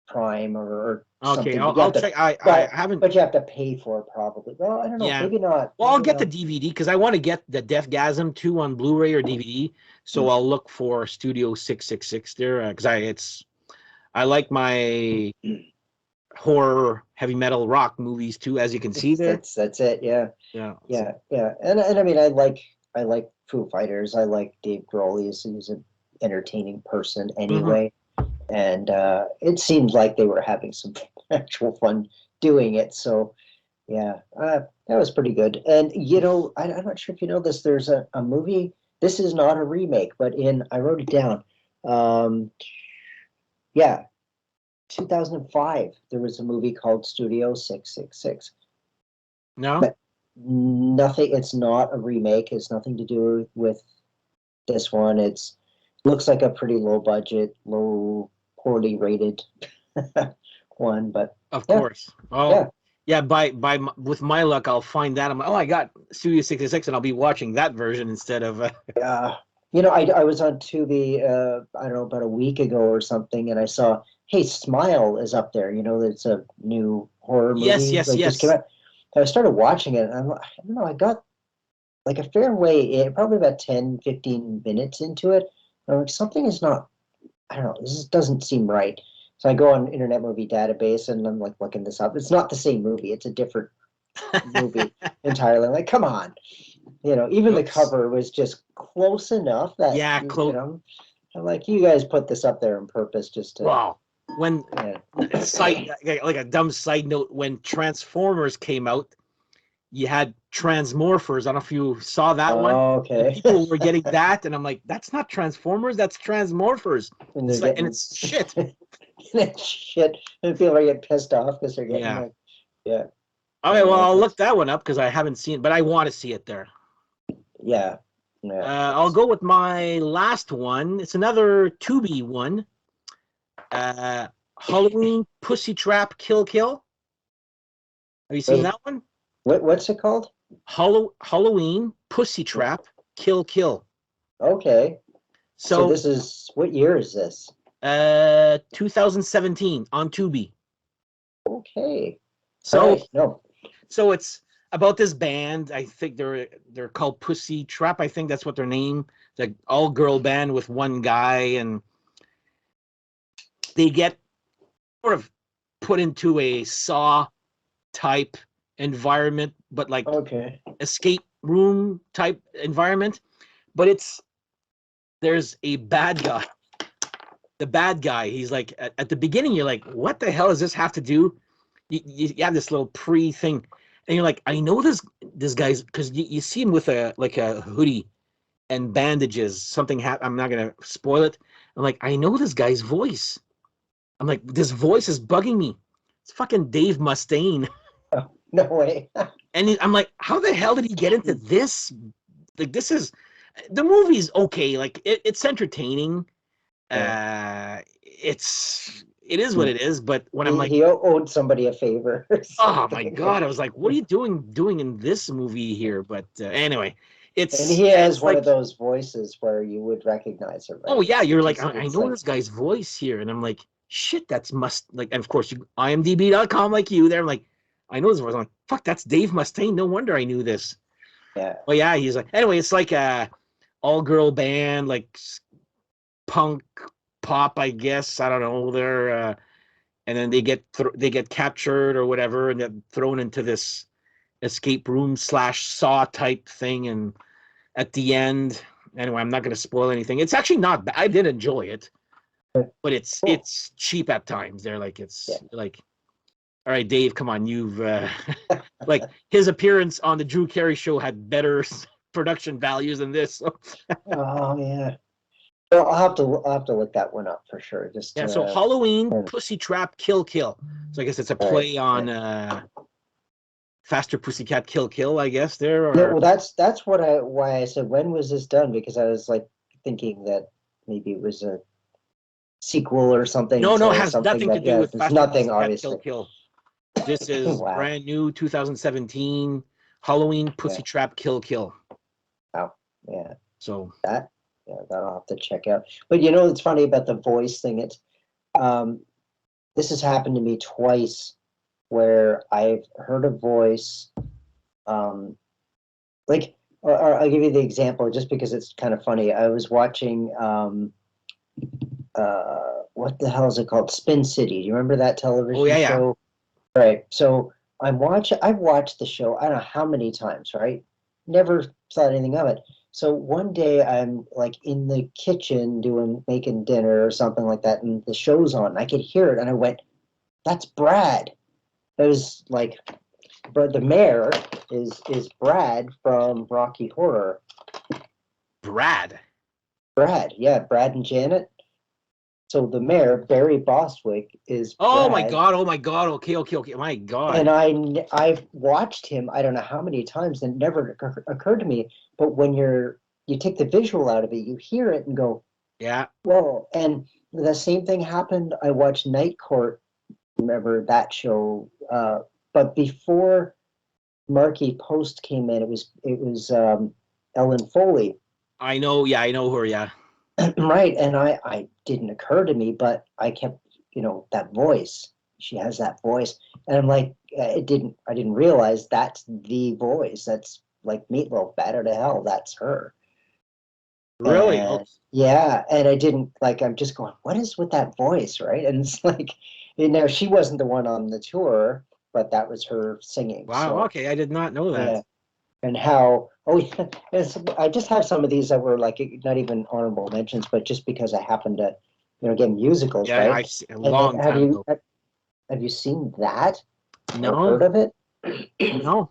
Prime or okay, something, but you I'll have to. check. I But haven't. but you have to pay for it, probably. Well, I don't know. Yeah. Maybe not. Well, I'll Maybe get the not. DVD because I want to get the Deathgasm 2 on Blu-ray or DVD. So Mm. I'll look for Studio 666 there because I like my horror, heavy metal, rock movies too, as you can see there. That's it. Yeah, Yeah. So yeah, yeah. And I mean, I like Foo Fighters. I like Dave Grohl. He's an entertaining person mhm. anyway. And it seemed like they were having some actual fun doing it. So, yeah, that was pretty good. And, I'm not sure if you know this. There's a movie. This is not a remake, but I wrote it down. Um, yeah, 2005. There was a movie called Studio 666. No. But nothing. It's not a remake. It's nothing to do with this one. It's looks like a pretty low budget, poorly rated one, but Of yeah, course. Oh, yeah. yeah. With my luck, I'll find that. I'm like, oh, I got Studio 66, and I'll be watching that version instead of. Uh, I was on Tubi, I don't know, about a week ago or something, and I saw, hey, Smile is up there. It's a new horror Yes, movie yes, like just came yes. out. I started watching it, and I don't know, I got like a fair way in, probably about 10-15 minutes into it. I'm like, something is not, I don't know, this doesn't seem right. So I go on Internet Movie Database, and I'm like looking this up. It's not the same movie. It's a different movie entirely. I'm like, come on. Even the Oops. cover was just close enough that, Yeah, I'm like, you guys put this up there on purpose just to, wow. When yeah. side like a dumb side note, when Transformers came out, you had Transmorphers. I don't know if you saw that one. And Okay. people were getting that, and I'm like, that's not Transformers, that's Transmorphers. And they're And getting it's shit. shit, and people are getting pissed off because they're getting, Yeah. like, yeah, Okay, well, yeah, I'll look that's, that one up because I haven't seen it, but I want to see it there. yeah. Yeah. I'll go with my last one. It's another Tubi one. Halloween Pussy Trap Kill Kill. Have you seen Wait, that one? what's it called? Halloween Pussy Trap Kill Kill. Okay. So So this is, what year is this? 2017 on Tubi. Okay. All So right. No. so it's about this band. I think they're called Pussy Trap. I think that's what their name. It's an all girl band with one guy, and they get sort of put into a Saw type environment, but like Okay. escape room type environment. But there's a bad guy. The bad guy. He's like at the beginning, you're like, what the hell does this have to do? You have this little pre thing, and you're like, I know this guy's, because you see him with a hoodie and bandages. Something happened. I'm not gonna spoil it. I'm like, I know this guy's voice. I'm like, this voice is bugging me. It's fucking Dave Mustaine. Oh, no way. And I'm like, how the hell did he get into this? Like, this is the movie's okay. Like, it's entertaining. It is what it is. But when I'm like, He owed somebody a favor or oh my something. god, I was like, what are you doing in this movie here? But anyway, And he has it's one like, of those voices where you would recognize it, oh right? yeah, you're like, I It's know like, this guy's voice here, and I'm like, shit, that's must like, and of course you IMDb.com like you there. I'm like, I know this voice. I'm like, fuck, that's Dave Mustaine. No wonder I knew this. yeah. Well, yeah, he's like, anyway, it's like a all girl band, like punk pop, I guess. I don't know. And then they get captured or whatever, and they're thrown into this escape room / Saw type thing. And at the end, anyway, I'm not going to spoil anything. It's actually not bad. I did enjoy it, but Cool. it's cheap at times. They're like, Yeah. it's like, all right, Dave, come on, you've like his appearance on the Drew Carey show had better production values than this. So. Oh yeah. Well, I'll have to look that one up for sure. Just Yeah, so Halloween and- Pussy Trap Kill Kill. So I guess it's a all right. play on Faster Pussycat Kill Kill, I guess there. Yeah, Or well, that's why I said, when was this done? Because I was like thinking that maybe it was a sequel or something no, it to has something nothing to that, do yeah, with there's Faster nothing Pussycat Kill obviously. Kill. This is Wow. brand new 2017 Halloween Pussy Yeah. Trap Kill Kill. Wow. Yeah. So That, yeah, that I'll have to check out. But it's funny about the voice thing. It's um this has happened to me twice where I've heard a voice, like, or I'll give you the example just because it's kind of funny. I was watching what the hell is it called? Spin City. Do you remember that oh television yeah. show? Right. So I've watched the show, I don't know how many times, right? Never thought anything of it. So one day I'm like in the kitchen making dinner or something like that, and the show's on. And I could hear it, and I went, "That's Brad." That was like, but the mayor is Brad from Rocky Horror. Brad. Brad, yeah, Brad and Janet. So the mayor, Barry Bostwick, is Oh my Brad. god, oh my god, okay. My god. And I've watched him, I don't know how many times, and it never occurred to me. But when you take the visual out of it, you hear it and go, Yeah. whoa. And the same thing happened. I watched Night Court. Remember that show? But before Marky Post came in, it was Ellen Foley. I know, yeah, I know her, yeah. Right. And I didn't occur to me, but I kept, that voice. She has that voice. And I'm like, I didn't realize that's the voice. That's like Meatloaf, Batter to Hell. That's her. Really? Oh, And yeah, and I didn't, like, I'm just going, what is with that voice, right? And it's like, she wasn't the one on the tour, but that was her singing. wow, So okay, I did not know that. yeah. And how, oh yeah, I just have some of these that were like not even honorable mentions, but just because I happen to, get musicals, Yeah, right? a And then long time ago. have you seen that or No, heard of it? no.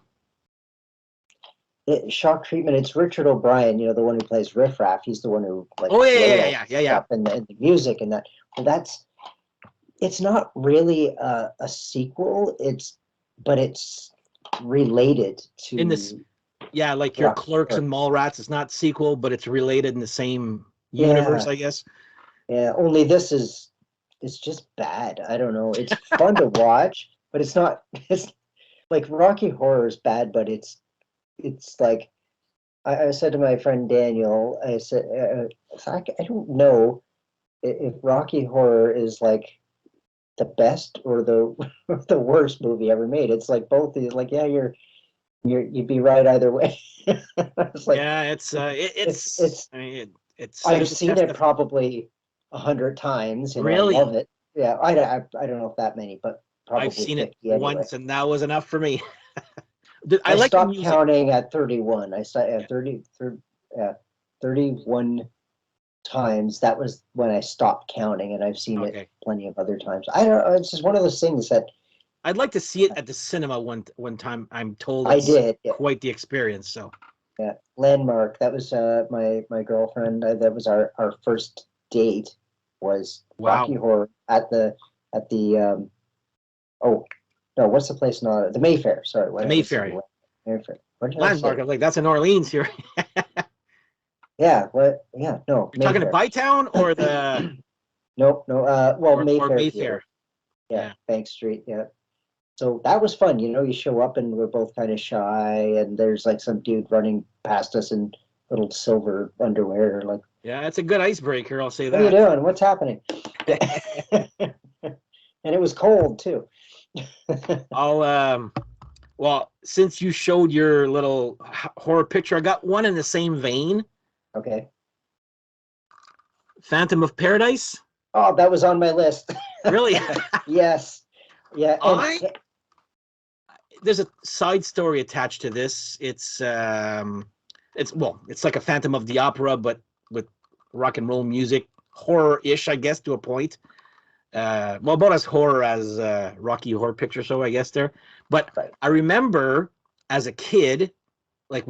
Shock Treatment. It's Richard O'Brien, the one who plays Riff Raff. He's the one who like Oh wrote yeah, all yeah, the yeah, yeah. stuff and the music and that. Well, it's not really a sequel. But it's related In this, to Yeah, like your Rocky Clerks Horror. and Mallrats. It's not sequel, but it's related in the same universe, Yeah, I guess. yeah. Only this is it's just bad. I don't know. It's fun to watch, but it's not. It's like Rocky Horror is bad, but it's like I said to my friend Daniel. I said, I don't know if Rocky Horror is like the best or the the worst movie ever made. It's like both. Like, yeah, you'd be right either way. It's like Yeah, it's. I mean, it I've stood the seen test it of probably 100 times. I really. love it. Yeah, I don't know if that many, but I've probably seen it 50 anyway. once, and that was enough for me. I I like the stopped music. counting at 31. I started Yeah. at 31 times. That was when I stopped counting, and I've seen it Okay. plenty of other times. I don't know. It's just one of those things that I'd like to see it at the cinema one time. I'm told I it's did. Yeah, quite the experience. So yeah. Landmark. That was my girlfriend. That was our first date. Was Rocky wow, Horror at the oh no, what's the place not the Mayfair? Sorry, the what I was Mayfair thinking. Mayfair. What did I landmark. say? I'm like, that's in Orleans here. Yeah, what? Yeah, no, You're talking to Mayfair. Bytown or the Nope, no. Well, or Mayfair Mayfair? Theater. Yeah, Yeah. Bank Street. Yeah. So that was fun. You show up and we're both kind of shy, and there's like some dude running past us in little silver underwear. Like, Yeah, it's a good icebreaker. I'll say what are you that. doing? What's happening? And it was cold too. I'll well, since you showed your little horror picture, I got one in the same vein. Okay. Phantom of Paradise. Oh, that was on my list. Really? Yes. Yeah. And I there's a side story attached to this. It's well, it's like a Phantom of the Opera, but with rock and roll music, horror-ish, I guess, to a point. Well, about as horror as Rocky Horror Picture Show, I guess there. But right. I remember as a kid, like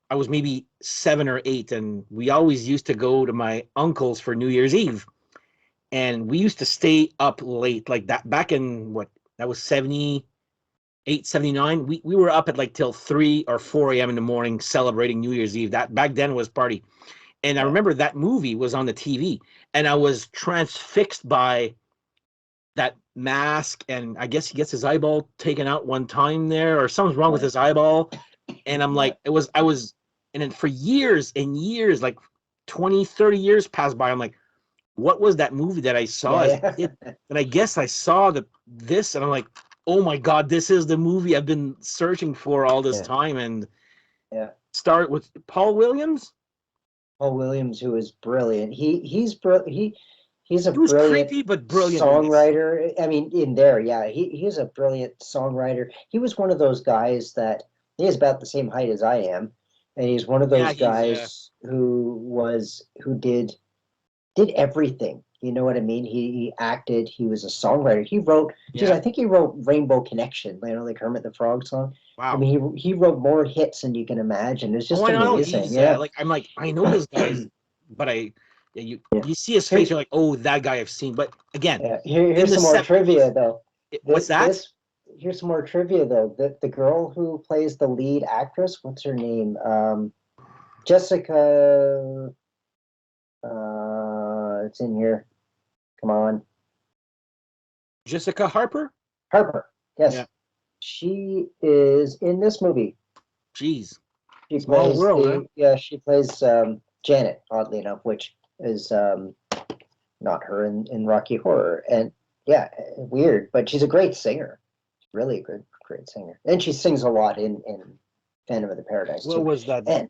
I was maybe 7 or 8, and we always used to go to my uncle's for New Year's Eve, and we used to stay up late, like that back in what that was 78, 79. We were up at like till 3 or 4 a.m. in the morning celebrating New Year's Eve. That back then was party. And I Yeah. remember that movie was on the TV, and I was transfixed by that mask. And I guess he gets his eyeball taken out one time there, or something's wrong with Right. his eyeball. And I'm Yeah. like, I was, and then for years and years, like 20, 30 years passed by. I'm like, what was that movie that I saw as a Yeah. kid? And I guess I saw this, and I'm like, oh my god, this is the movie I've been searching for all this Yeah. time. And Yeah. start with Paul Williams. Paul Williams, who is brilliant. He's a He was brilliant creepy but brilliant in this. songwriter. I mean, in there, yeah, he's a brilliant songwriter. He was one of those guys that he is about the same height as I am, and he's one of Yeah, those guys who did everything. You know what I mean? He acted. He was a songwriter. He wrote. Geez, yeah. I think he wrote Rainbow Connection. The Kermit the Frog song. I Wow. mean, he wrote more hits than you can imagine. It's Oh, just I know. amazing. He's Yeah. like, I'm like, I know this guy's, but yeah, Yeah. you see his face, Here, you're like, oh, that guy I've seen. But again, yeah. in Here's the some more 70s, trivia though. what's that? This Here's some more trivia though. The girl who plays the lead actress, what's her name? Jessica. It's in here. Come on, Jessica Harper? Harper. Yeah. Yes, she is in this movie. Jeez. She Small plays world, huh? she plays Janet, oddly enough, which is not her in Rocky Horror. And yeah, weird, but she's a great singer. She's really a great singer. And she sings a lot in Phantom of the Paradise What too. was that? And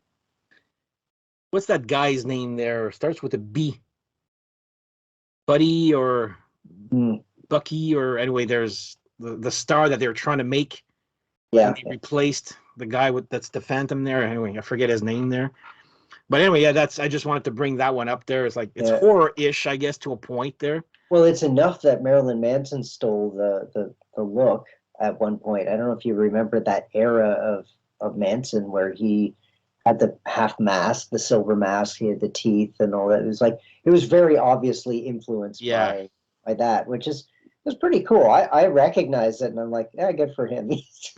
What's that guy's name there? Starts with a B. Buddy or mm, Bucky, or anyway, there's the star that they were trying to make, and yeah, they replaced the guy with that's the Phantom there. Anyway, I forget his name there. But anyway, yeah, that's I just wanted to bring that one up there. It's like it's yeah. horror-ish, I guess, to a point there. Well, it's enough that Marilyn Manson stole the look at one point. I don't know if you remember that era of Manson where he had the half mask, the silver mask, he had the teeth and all that. It was very obviously influenced Yeah. by that, which is was pretty cool. I recognized it, and I'm like, yeah, good for him.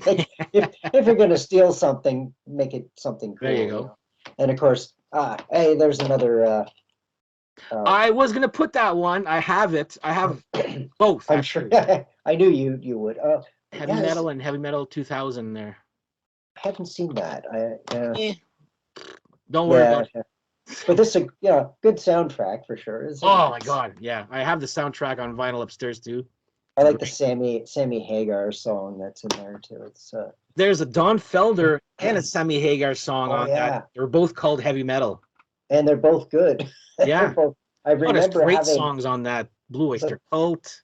Like, if you're gonna steal something, make it something cool. There you You go. know? And of course, hey, there's another. I was gonna put that one. I have it. I have both I'm sure. actually. I knew you would. Heavy Yeah, Metal and Heavy Metal 2000 there. I haven't seen that. Eh, don't worry Yeah, about it. but this is good soundtrack for sure. Oh my god, yeah. I have the soundtrack on vinyl upstairs too. I like the Great. Sammy Hagar song that's in there too. It's There's a Don Felder and a Sammy Hagar song oh on that. yeah, They're both called Heavy Metal. and they're both good. They're Yeah. both. I Oh, there's remember great having songs on that. Blue the Oyster Cult.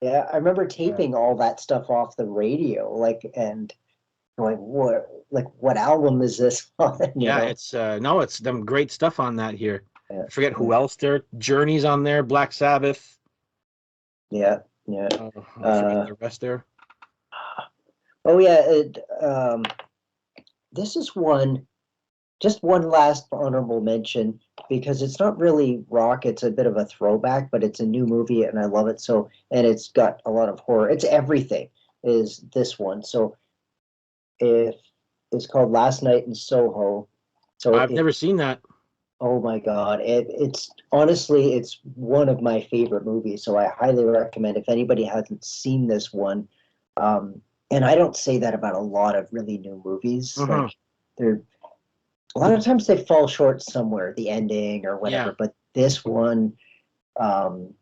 yeah, I remember Uh, taping all that stuff off the radio, like and going, what album is this on? You yeah, know? it's no, it's them great stuff on that here. Yeah, I forget yeah, who else there. Journey's on there, Black Sabbath. yeah, yeah. I forget Uh, the rest there. oh yeah, this is just one last honorable mention because it's not really rock, it's a bit of a throwback, but it's a new movie and I love it so, and it's got a lot of horror. It's everything is this one. So if it's called Last Night in Soho. So I've never seen that. oh my God, it's honestly it's one of my favorite movies. So I highly recommend if anybody hasn't seen this one. And I don't say that about a lot of really new movies. Mhm. Like they're a lot of times they fall short somewhere, the ending or whatever. Yeah. But this one, um,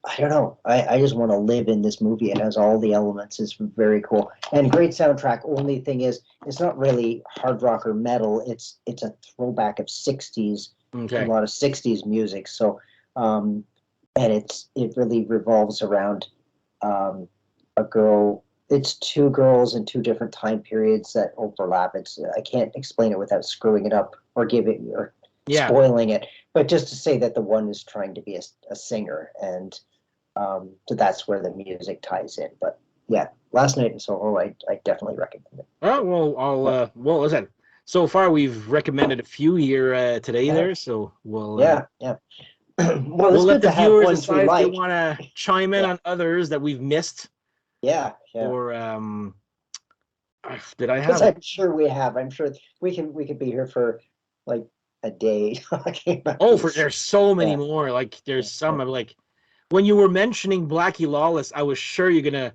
I don't know. I just want to live in this movie. It has all the elements. It's very cool and great soundtrack. Only thing is, it's not really hard rock or metal. It's a throwback of '60s, a Okay. lot of '60s music. So, and it really revolves around a girl. It's two girls in two different time periods that overlap. It's I can't explain it without screwing it up or giving or Yeah. spoiling it. But just to say that the one is trying to be a singer, and so that's where the music ties in. But yeah, Last Night in Soho, I definitely recommend it. Oh, well, I'll Yep. well, listen. So far, we've recommended a few here today Yeah, there, so yeah. Well, we'll it's let good the to have viewers ones we decide if they like. want to chime in Yeah, on others that we've missed, yeah. or did I Because have? I'm sure we have. I'm sure we could be here for like a day talking about Oh, for these. there's so many Yeah, more. Like there's yeah. some I'm like when you were mentioning Blackie Lawless, I was sure you're gonna.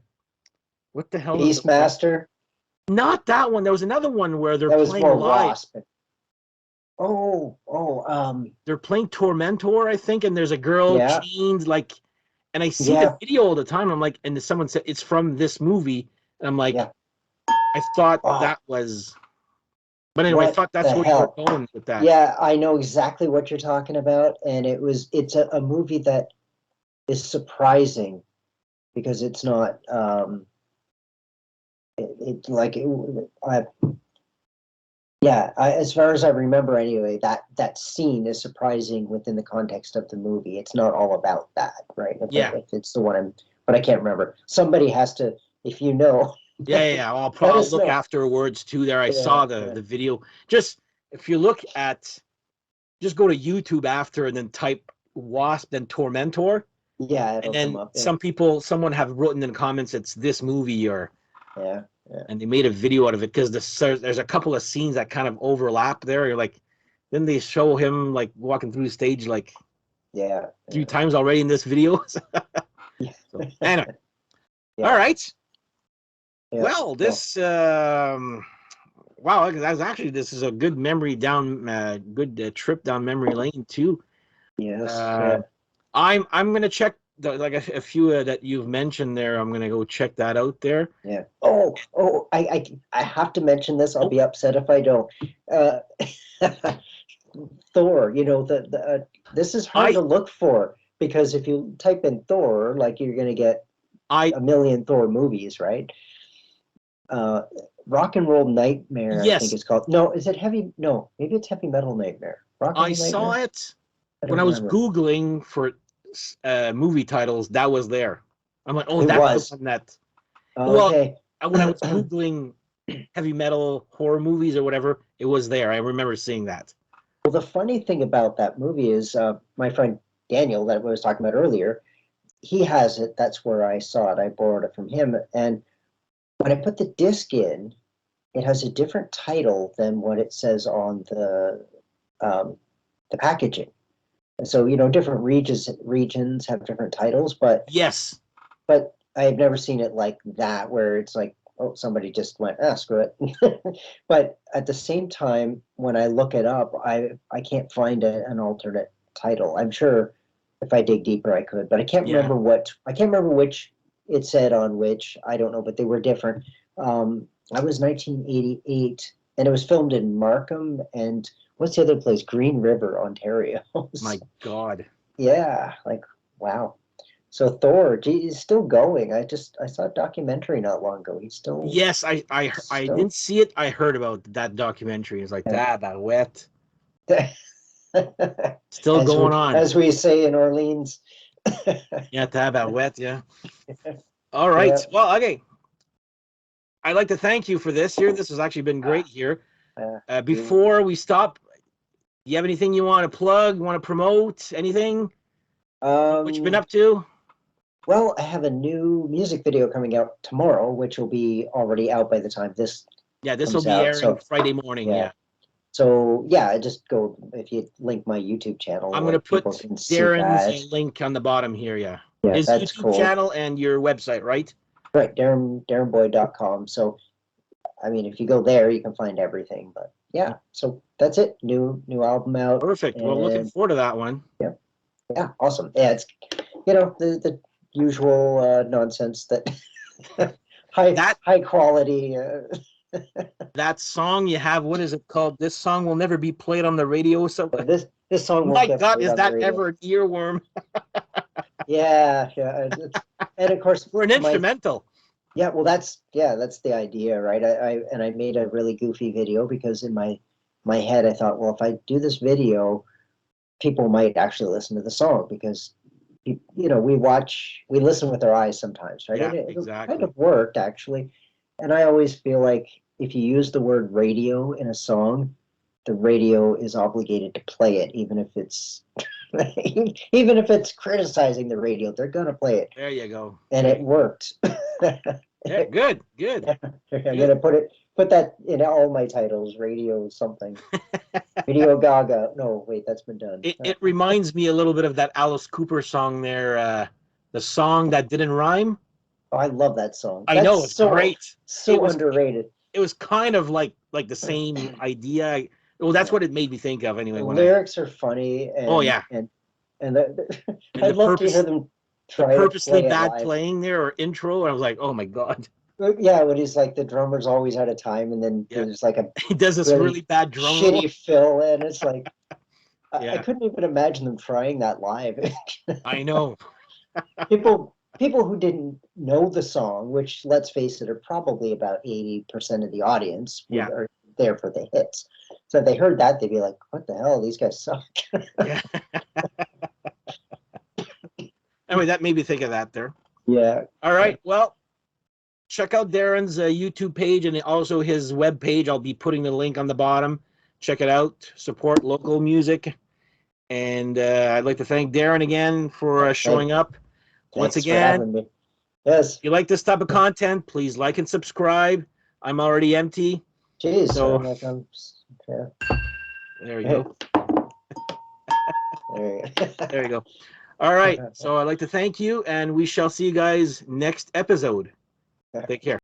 What the hell is the one? Beastmaster. Not that one. There was another one where they're That was playing more live. Wasp. Oh, They're playing Tormentor, I think, and there's a girl yeah, chained like, and I see the yeah, video all the time. I'm like, and someone said it's from this movie, and I'm like, yeah. I thought Oh, that was, but anyway, I what thought that's the where you were hell? going with that. Yeah, I know exactly what you're talking about, and it's a movie that is surprising because it's not it like it, I, yeah, as far as I remember anyway, that scene is surprising within the context of the movie. It's not all about that, right? Yeah, If it's the one but I can't remember. Somebody has to, if you know, yeah. let I'll us look know. afterwards too. There, I Yeah, saw the video. Just if you look at, just go to YouTube after and then type Wasp then Tormentor, yeah, and it'll come then up. Yeah, someone have written in the comments it's this movie or yeah, yeah, and they made a video out of it because there's a couple of scenes that kind of overlap there. You're like, then they show him like walking through the stage like yeah, three times already in this video. yeah, So anyway, all yeah, right. yeah. Well, So this wow, that's actually this is a good memory down, good trip down memory lane too. yes, Uh, yeah. I'm gonna check like a few that you've mentioned there. I'm gonna go check that out there. Yeah. I have to mention this. I'll Oh, be upset if I don't. Uh, Thor, this is hard I to look for because if you type in Thor, like you're gonna get I a million Thor movies, right? Uh, Rock and Roll Nightmare, I think yes, it's called. No, is it heavy? No, maybe it's Heavy Metal Nightmare. Rock and I Roll saw Nightmare. it I when don't I was remember. Googling for movie titles. That was there. I'm like, oh, It that's the was. one that. Well, Okay. when I was Googling heavy metal horror movies or whatever, it was there. I remember seeing that. Well, the funny thing about that movie is my friend Daniel that I was talking about earlier. he has it. That's where I saw it. I borrowed it from him. And when I put the disc in, it has a different title than what it says on the packaging. And so, different regions have different titles, but Yes. I've never seen it like that, where it's like, oh, somebody just went, screw it. But at the same time, when I look it up, I can't find an alternate title. I'm sure if I dig deeper, I could, but I can't Yeah. remember which it said on which. I don't know, but they were different. That was 1988, and it was filmed in Markham and what's the other place? Green River, Ontario. My God. Yeah, like wow. So Thor, gee, he's still going. I saw a documentary not long ago. He's still Yes, I still didn't see it. I heard about that documentary. It's like that wet. Still as going on. we say in Orleans. Yeah, that wet. Yeah. All right. Yeah. Well, okay. I'd like to thank you for this here. This has actually been great here. Before we stop, do you have anything you want to plug? Want to promote anything? What you've been up to? Well, I have a new music video coming out tomorrow, which will be already out by the time this. Yeah, this will comes be out. airing So, Friday morning. Yeah. So yeah, just go if you link my YouTube channel. I'm going to put can see Darren's link on the bottom here. Yeah. Yeah, His that's YouTube cool. channel and your website, right? Right, DarrenBoyd.com. So, I mean, if you go there, you can find everything. But yeah, so that's it. New album out. Perfect. Well, looking forward to that one. Yeah, awesome. Yeah, it's the usual nonsense that high quality. That song you have, what is it called? This song will never be played on the radio. So this song. My God, is that ever an earworm? Yeah, and of course we're an instrumental. Yeah, well, that's the idea, right? I made a really goofy video because in my head I thought, well, if I do this video, people might actually listen to the song because we listen with our eyes sometimes, right? Yeah, and it exactly. kind of worked actually. And I always feel like if you use the word radio in a song, the radio is obligated to play it, even if it's criticizing the radio, they're gonna play it. There you go. And it worked. Yeah, good. I'm gonna put that in all my titles. Radio something. Radio Gaga. No, wait, that's been done. It reminds me a little bit of that Alice Cooper song there, the song that didn't rhyme. Oh, I love that song. I know, it's great. So underrated. It was kind of like the same idea. Well, that's what it made me think of anyway. The lyrics are funny. And, oh yeah. And I'd love to hear them try purposely to play bad playing there or intro, and I was like, oh my God. Yeah, when he's like the drummer's always out of time, and then there's like he does this really bad drum shitty fill, and it's like I couldn't even imagine them trying that live. I know. People who didn't know the song, which let's face it, are probably about 80% of the audience, are there for the hits. So if they heard that, they'd be like, "What the hell? These guys suck." Yeah. Anyway, that made me think of that there. Yeah. All right. Well, check out Darren's YouTube page and also his web page. I'll be putting the link on the bottom. Check it out. Support local music. And I'd like to thank Darren again for showing up. Once again, yes. If you like this type of content, please like and subscribe. I'm already empty. Jeez. So, okay. There you go. There you go. All right. So I'd like to thank you, and we shall see you guys next episode. Take care.